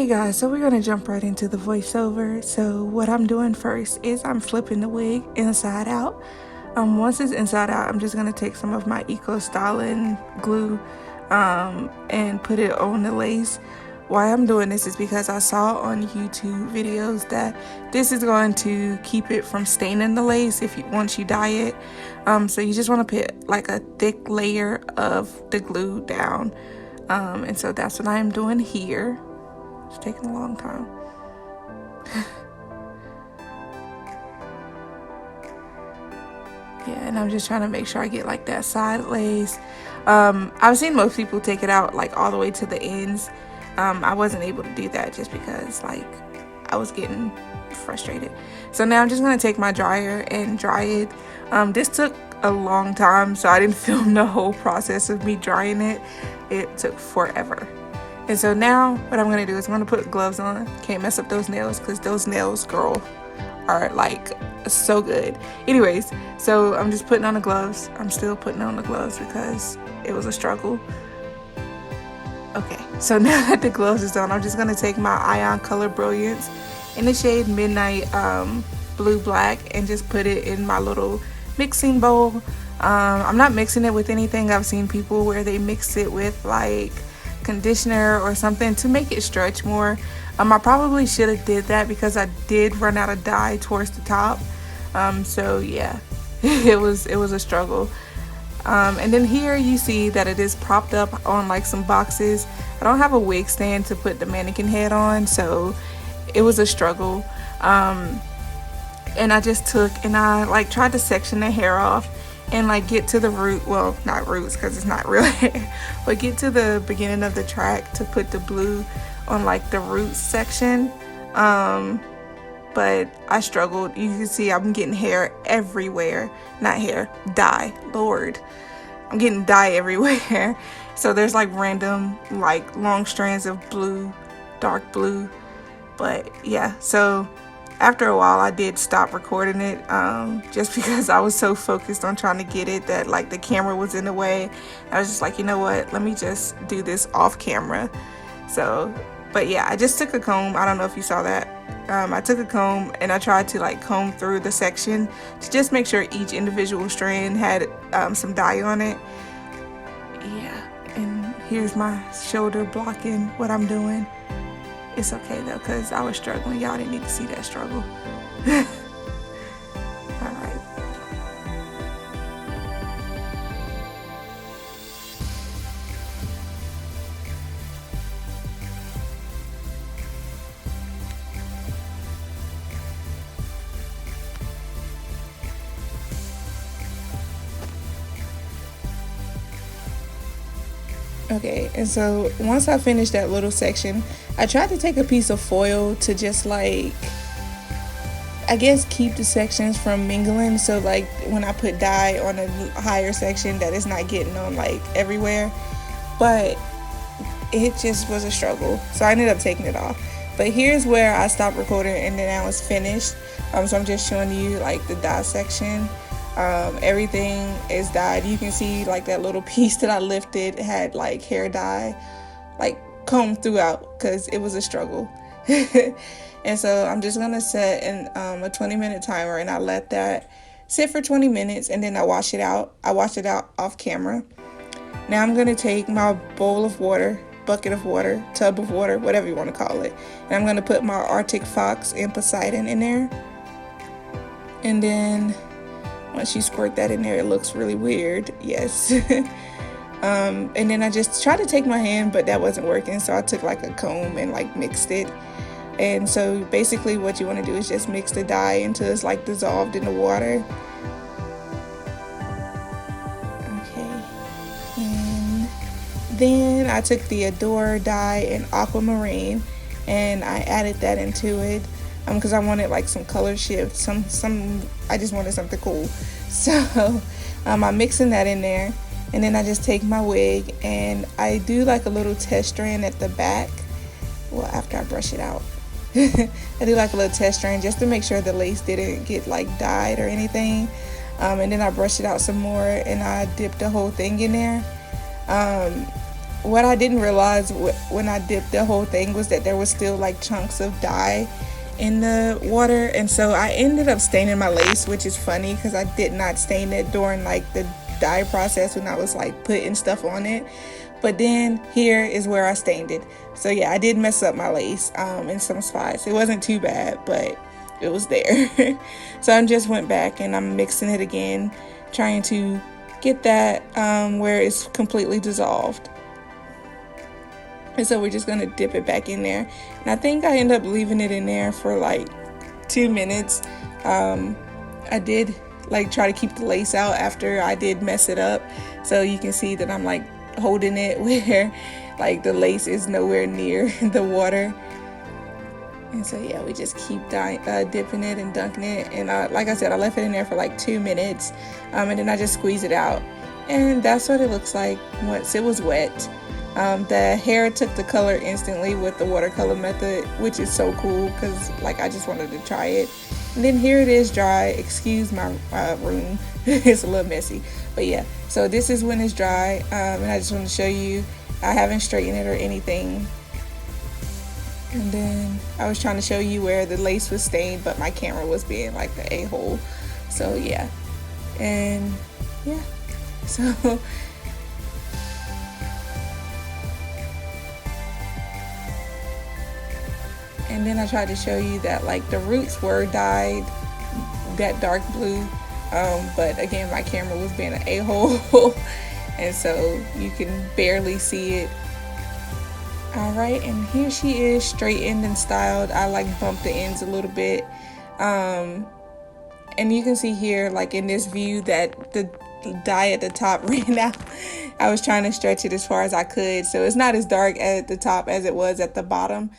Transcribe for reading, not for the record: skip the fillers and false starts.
Hey guys, so we're gonna jump right into the voiceover. So what I'm doing first is I'm flipping the wig inside out. Once it's inside out, I'm just gonna take some of my Eco Styling glue and put it on the lace. Why I'm doing this is because I saw on YouTube videos that this is going to keep it from staining the lace once you dye it. So you just want to put like a thick layer of the glue down. And so that's what I'm doing here. It's taking a long time. Yeah, and I'm just trying to make sure I get like that side lace. I've seen most people take it out like all the way to the ends. I wasn't able to do that just because like I was getting frustrated. So now I'm just gonna take my dryer and dry it. This took a long time, so I didn't film the whole process of me drying it. It took forever. And so now what I'm gonna do is I'm gonna put gloves on. Can't mess up those nails because those nails, girl, are like so good. Anyways, so I'm just putting on the gloves. I'm still putting on the gloves because it was a struggle. Okay, so now that the gloves is on, I'm just gonna take my Ion Color Brilliance in the shade Midnight Blue Black and just put it in my little mixing bowl. I'm not mixing it with anything. I've seen people where they mix it with like conditioner or something to make it stretch more. I probably should have did that because I did run out of dye towards the top. So yeah, it was a struggle. And then here you see that it is propped up on like some boxes. I don't have a wig stand to put the mannequin head on, so it was a struggle. And I just took and I like tried to section the hair off and like get to the root, well, not roots because it's not real hair, but get to the beginning of the track to put the blue on like the root section. But I struggled. You can see I'm getting hair everywhere. Not hair, dye. Lord, I'm getting dye everywhere. So there's like random like long strands of blue, dark blue. But yeah, so after a while I did stop recording it just because I was so focused on trying to get it that like the camera was in the way. I was just like, you know what, let me just do this off camera. So but yeah, I just took a comb. I don't know if you saw that. I took a comb and I tried to like comb through the section to just make sure each individual strand had some dye on it. Yeah, and here's my shoulder blocking what I'm doing. It's okay though, because I was struggling. Y'all didn't need to see that struggle. Alright. Okay, and so once I finished that little section, I tried to take a piece of foil to just like, I guess, keep the sections from mingling. So like when I put dye on a higher section that it's not getting on like everywhere. But it just was a struggle. So I ended up taking it off. But here's where I stopped recording and then I was finished. So I'm just showing you like the dye section. Everything is dyed. You can see like that little piece that I lifted had like hair dye like combed throughout because it was a struggle. And so I'm just gonna set a 20-minute timer and I let that sit for 20 minutes and then I wash it out. I wash it out off camera. Now I'm gonna take my bowl of water, bucket of water, tub of water, whatever you want to call it, and I'm gonna put my Arctic Fox and Poseidon in there. And then once you squirt that in there, it looks really weird. Yes. And then I just tried to take my hand, but that wasn't working. So I took like a comb and like mixed it. And so basically what you want to do is just mix the dye until it's like dissolved in the water. Okay. And then I took the Adore dye in Aquamarine and I added that into it. Because I wanted like some color shift, I just wanted something cool. So I'm mixing that in there, and then I just take my wig and I do like a little test strand at the back. Well, after I brush it out, I do like a little test strand just to make sure the lace didn't get like dyed or anything. And then I brush it out some more and I dip the whole thing in there. what I didn't realize when I dipped the whole thing was that there was still like chunks of dye in the water, and so I ended up staining my lace, which is funny because I did not stain it during like the dye process when I was like putting stuff on it. But then here is where I stained it. So yeah, I did mess up my lace in some spots. It wasn't too bad, but it was there. So I just went back and I'm mixing it again, trying to get that where it's completely dissolved. And so we're just gonna dip it back in there. And I think I end up leaving it in there for like 2 minutes. I did like try to keep the lace out after I did mess it up. So you can see that I'm like holding it where like the lace is nowhere near the water. And so yeah, we just keep dipping it and dunking it. And like I said, I left it in there for like 2 minutes. And then I just squeeze it out. And that's what it looks like once it was wet. The hair took the color instantly with the watercolor method, which is so cool because like I just wanted to try it. And then here it is dry. Excuse my room. It's a little messy, but yeah, so this is when it's dry. And I just want to show you I haven't straightened it or anything. And then I was trying to show you where the lace was stained, but my camera was being like the a-hole. So yeah, and yeah, so and then I tried to show you that like the roots were dyed that dark blue, but again my camera was being an a-hole and so you can barely see it. Alright, and here she is straightened and styled. I like bumped the ends a little bit, and you can see here like in this view that the dye at the top ran out. I was trying to stretch it as far as I could, so it's not as dark at the top as it was at the bottom,